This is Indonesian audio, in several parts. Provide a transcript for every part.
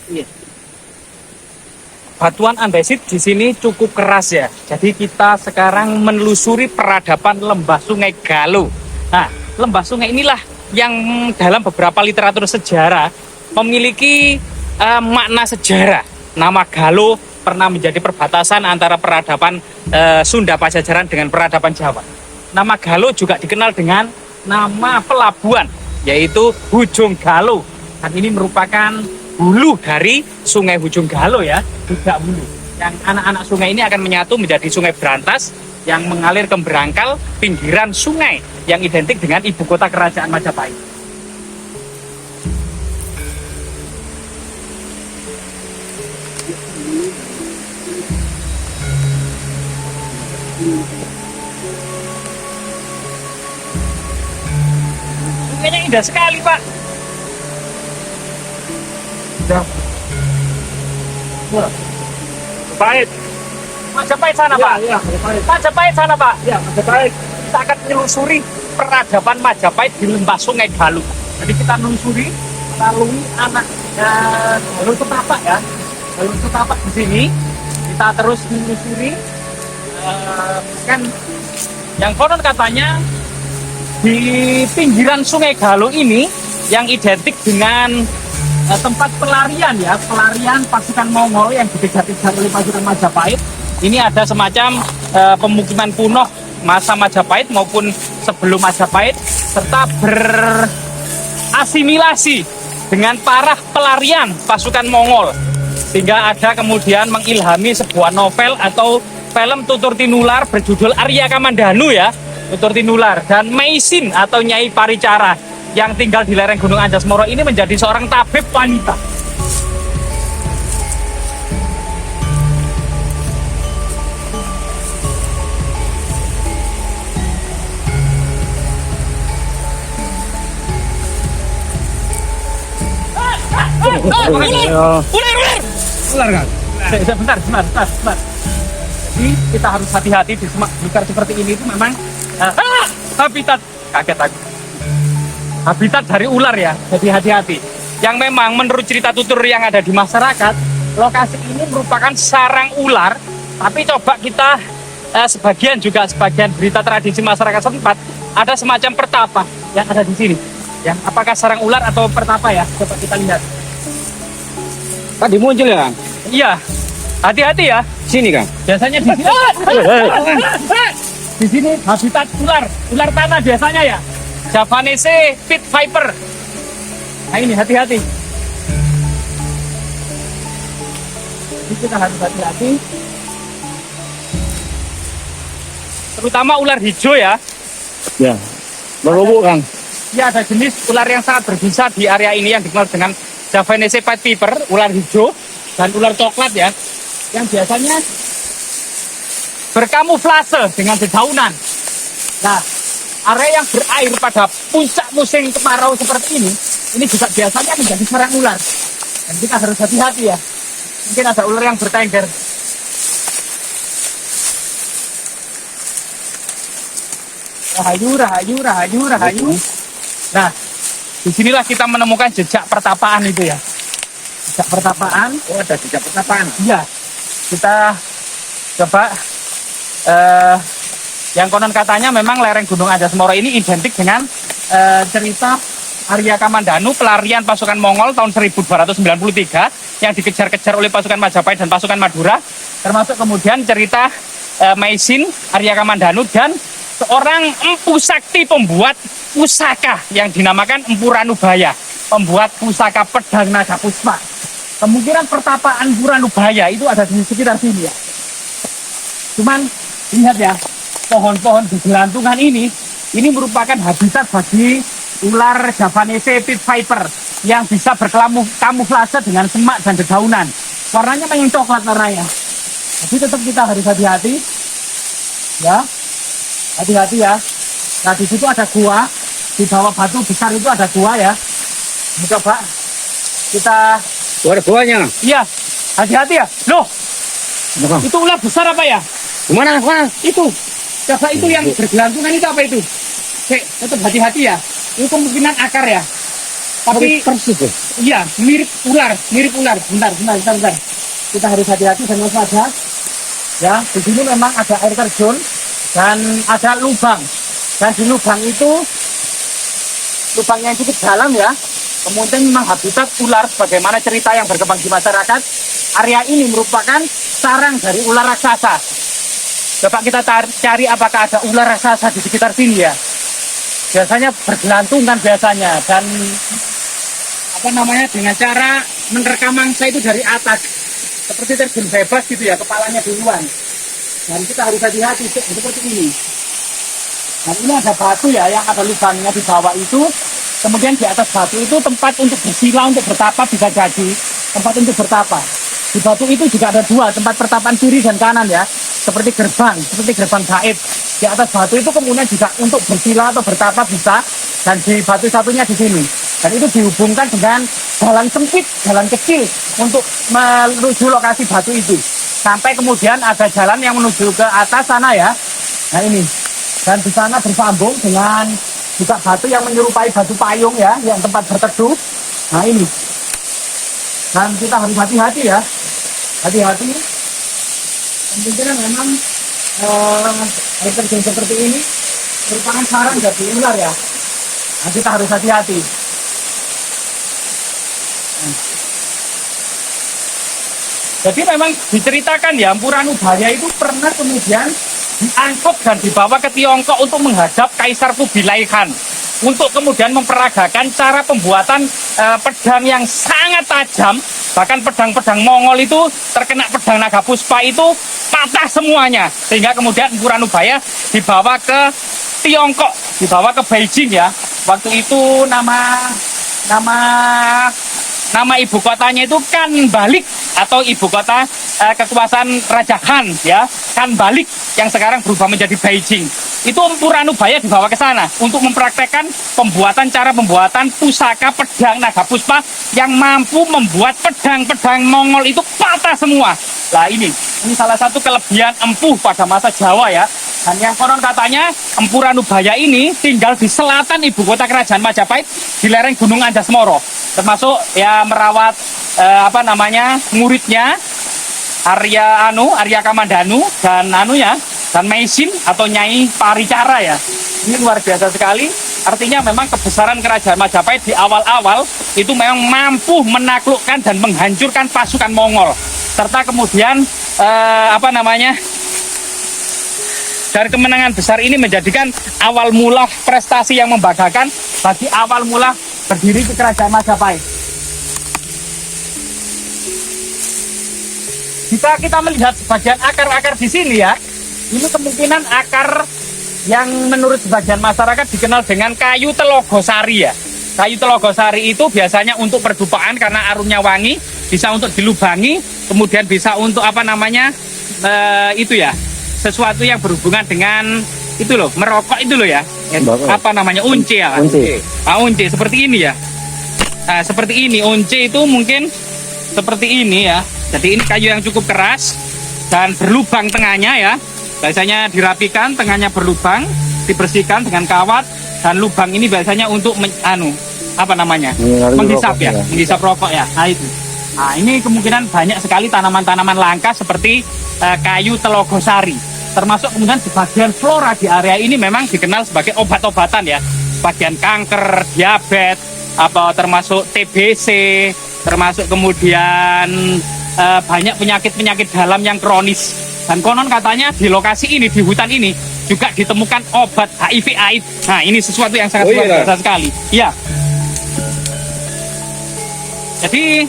Iya. Batuan andesit di sini cukup keras ya. Jadi kita sekarang menelusuri peradaban lembah Sungai Galuh. Nah, lembah sungai inilah yang dalam beberapa literatur sejarah memiliki makna sejarah. Nama Galuh pernah menjadi perbatasan antara peradaban Sunda Pajajaran dengan peradaban Jawa. Nama Galuh juga dikenal dengan nama pelabuhan, yaitu Hujung Galuh. Dan ini merupakan hulu dari Sungai Hujung Galuh ya, juga hulu. Yang anak-anak sungai ini akan menyatu menjadi Sungai Brantas yang mengalir ke Berangkal, pinggiran sungai yang identik dengan ibu kota kerajaan Majapahit. Sungainya indah sekali, Pak. Majapahit. Majapahit sana, Pak. Iya, Majapahit. Majapahit sana, Pak. Iya, Majapahit. Kita akan menelusuri peradaban Majapahit di lembah Sungai Galuh. Jadi kita menelusuri melalui jalur setapak ya. Jalur setapak di sini kita terus menelusuri kan yang konon katanya di pinggiran Sungai Galuh ini yang identik dengan tempat pelarian ya, pelarian pasukan Mongol yang dikejar-kejar oleh pasukan Majapahit. Ini ada semacam pemukiman kuno masa Majapahit maupun sebelum Majapahit, serta berasimilasi dengan para pelarian pasukan Mongol, sehingga ada kemudian mengilhami sebuah novel atau film tutur tinular berjudul Arya Kamandanu ya, tutur tinular, dan Maisin atau Nyai Paricara yang tinggal di lereng Gunung Anjas Moro ini menjadi seorang tabib wanita. Ular kan? Bentar. Jadi kita harus hati-hati di semak belukar seperti ini. Itu memang habitat, kaget aku, habitat dari ular ya. Jadi hati-hati. Yang memang menurut cerita tutur yang ada di masyarakat, lokasi ini merupakan sarang ular. Tapi coba kita sebagian berita tradisi masyarakat setempat, ada semacam pertapa yang ada di sini. Yang apakah sarang ular atau pertapa ya? Coba kita lihat. Tadi muncul ya? Iya, hati-hati ya. Sini kan? Biasanya di sini. Di sini habitat ular tanah biasanya ya. Javanese pit viper. Nah ini hati-hati. Jadi kita harus hati-hati. Terutama ular hijau ya. Ya. Berhubung Kang. Ya, ada jenis ular yang sangat berbisa di area ini yang dikenal dengan Javanese pit viper, ular hijau dan ular coklat ya, yang biasanya berkamuflase dengan dedaunan. Nah, area yang berair pada puncak musim kemarau seperti ini juga biasanya menjadi sarang ular. Dan kita harus hati-hati ya. Mungkin ada ular yang bertengger. Rahayu. Nah, disinilah kita menemukan jejak pertapaan itu ya. Jejak pertapaan. Oh, ada jejak pertapaan. Iya. Kita coba yang konon katanya memang lereng Gunung Anjas Moro ini identik dengan cerita Arya Kamandanu, pelarian pasukan Mongol tahun 1293 yang dikejar-kejar oleh pasukan Majapahit dan pasukan Madura, termasuk kemudian cerita Maisin, Arya Kamandanu, dan seorang empu sakti pembuat pusaka yang dinamakan Empu Ranubaya, pembuat pusaka pedang naga puspa. Kemungkinan pertapaan Empu Ranubaya itu ada di sekitar sini ya. Cuman lihat ya, pohon-pohon di gelantungan ini merupakan habitat bagi ular Javanese pit viper yang bisa berkamuflase dengan semak dan dedaunan. Warnanya memang coklat warnanya. Jadi tetap kita harus hati-hati. Ya. Hati-hati ya. Nah, di situ ada gua, di bawah batu besar itu ada gua ya. Coba kita. Oh, ada buahnya. Iya, hati-hati ya. Loh, itu ular besar apa ya? Kemana? Itu. Coba itu yang bergelantungan itu apa itu? Cek, tetap hati-hati ya. Itu kemungkinan akar ya. Tapi persis tuh. iya, mirip ular. Bentar. Kita harus hati-hati dan waspada. Ya, di sini memang ada air terjun dan ada lubang. Dan di lubang itu lubangnya yang cukup dalam ya. Kemudian memang habitat ular sebagaimana cerita yang berkembang di masyarakat. Area ini merupakan sarang dari ular raksasa. Coba kita cari apakah ada ular raksasa di sekitar sini ya. Biasanya bergelantungan biasanya dan dengan cara menerkam mangsa itu dari atas seperti terjun bebas gitu ya, kepalanya duluan. Dan kita harus hati-hati seperti ini. Dan ini ada batu ya yang ada lubangnya di bawah itu. Kemudian di atas batu itu tempat untuk bersila, untuk bertapa bisa jadi tempat untuk bertapa. Di batu itu juga ada dua tempat pertapaan kiri dan kanan ya, seperti gerbang gaib. Di atas batu itu kemudian juga untuk bersila atau bertapa bisa, dan di batu satunya di sini. Dan itu dihubungkan dengan jalan sempit, jalan kecil untuk menuju lokasi batu itu. Sampai kemudian ada jalan yang menuju ke atas sana ya. Nah ini. Dan di sana bersambung dengan juga batu yang menyerupai batu payung ya, yang tempat berteduh. Nah ini. Dan kita harus hati-hati ya. Hati-hati. Kemungkinan memang air terjun seperti ini merupakan sarang dari ular ya. Nah, kita harus hati-hati. Jadi memang diceritakan ya, Empuranubaya itu pernah kemudian diangkut dan dibawa ke Tiongkok untuk menghadap Kaisar Kubilai Khan, untuk kemudian memperagakan cara pembuatan pedang yang sangat tajam. Bahkan pedang-pedang Mongol itu terkena pedang naga puspa itu patah semuanya, sehingga kemudian Empuranubaya dibawa ke Tiongkok, dibawa ke Beijing ya. Waktu itu nama ibu kotanya itu Kanbalik, atau ibu kota kekuasaan Raja Han ya, Kanbalik, yang sekarang berubah menjadi Beijing. Itu Empuranubaya dibawa ke sana untuk mempraktekkan cara pembuatan pusaka pedang naga puspa yang mampu membuat pedang-pedang Mongol itu patah semua. Nah ini salah satu kelebihan empuh pada masa Jawa ya. Dan yang konon katanya Empuranubaya ini tinggal di selatan ibu kota kerajaan Majapahit, di lereng Gunung Andasmoro, termasuk ya merawat muridnya Arya Kamandanu dan Maisin atau Nyai Paricara ya. Ini luar biasa sekali. Artinya memang kebesaran kerajaan Majapahit di awal-awal itu memang mampu menaklukkan dan menghancurkan pasukan Mongol, serta kemudian dari kemenangan besar ini menjadikan awal mula prestasi yang membanggakan bagi awal mula berdiri ke kerajaan Majapahit. Jika kita melihat sebagian akar-akar di sini ya, ini kemungkinan akar yang menurut sebagian masyarakat dikenal dengan kayu telogosari ya. Kayu telogosari itu biasanya untuk perdupaan karena aromanya wangi, bisa untuk dilubangi, kemudian bisa untuk sesuatu yang berhubungan dengan itu loh, merokok itu loh ya. Unce ya. Unce seperti ini ya. Nah, seperti ini unce itu mungkin seperti ini ya. Jadi ini kayu yang cukup keras dan berlubang tengahnya ya. Biasanya dirapikan, tengahnya berlubang, dibersihkan dengan kawat, dan lubang ini biasanya untuk menghisap ya, menghisap rokok ya. Nah itu. Nah ini kemungkinan banyak sekali tanaman-tanaman langka seperti kayu telogosari. Termasuk kemudian sebagian flora di area ini memang dikenal sebagai obat-obatan ya. Sebagian kanker, diabetes, termasuk TBC, termasuk kemudian banyak penyakit-penyakit dalam yang kronis. Dan konon katanya di lokasi ini, di hutan ini juga ditemukan obat HIV/AIDS. Nah ini sesuatu yang sangat luar biasa sekali. Iya. Jadi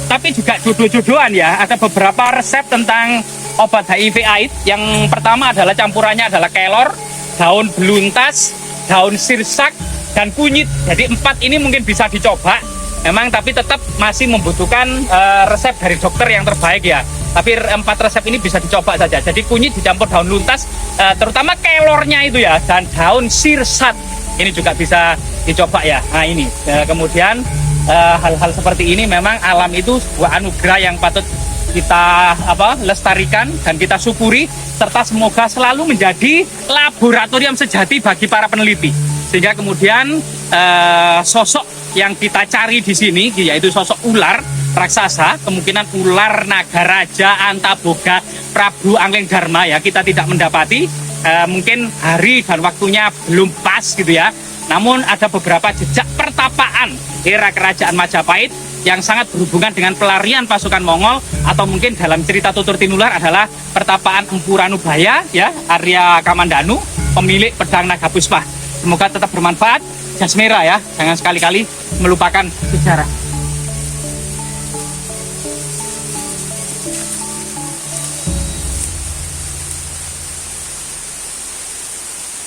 tapi juga jodoh-jodohan ya. Ada beberapa resep tentang obat HIV/AIDS. Yang pertama adalah campurannya adalah kelor, daun beluntas, daun sirsak, dan kunyit. Jadi 4 ini mungkin bisa dicoba. Memang tapi tetap masih membutuhkan resep dari dokter yang terbaik ya. Tapi 4 resep ini bisa dicoba saja. Jadi kunyit dicampur daun luntas, terutama kelornya itu ya, dan daun sirsat ini juga bisa dicoba ya. Nah ini kemudian hal-hal seperti ini memang alam itu sebuah anugerah yang patut kita lestarikan dan kita syukuri, serta semoga selalu menjadi laboratorium sejati bagi para peneliti. Sehingga kemudian sosok yang kita cari di sini yaitu sosok ular raksasa, kemungkinan ular naga raja Antaboga Prabu Angling Dharma ya, kita tidak mendapati. Mungkin hari dan waktunya belum pas gitu ya. Namun ada beberapa jejak pertapaan era kerajaan Majapahit yang sangat berhubungan dengan pelarian pasukan Mongol, atau mungkin dalam cerita Tutur Tinular adalah pertapaan Empu Ranubaya ya, Arya Kamandanu, pemilik pedang naga puspa. Semoga tetap bermanfaat. Jas merah ya, jangan sekali-kali melupakan sejarah.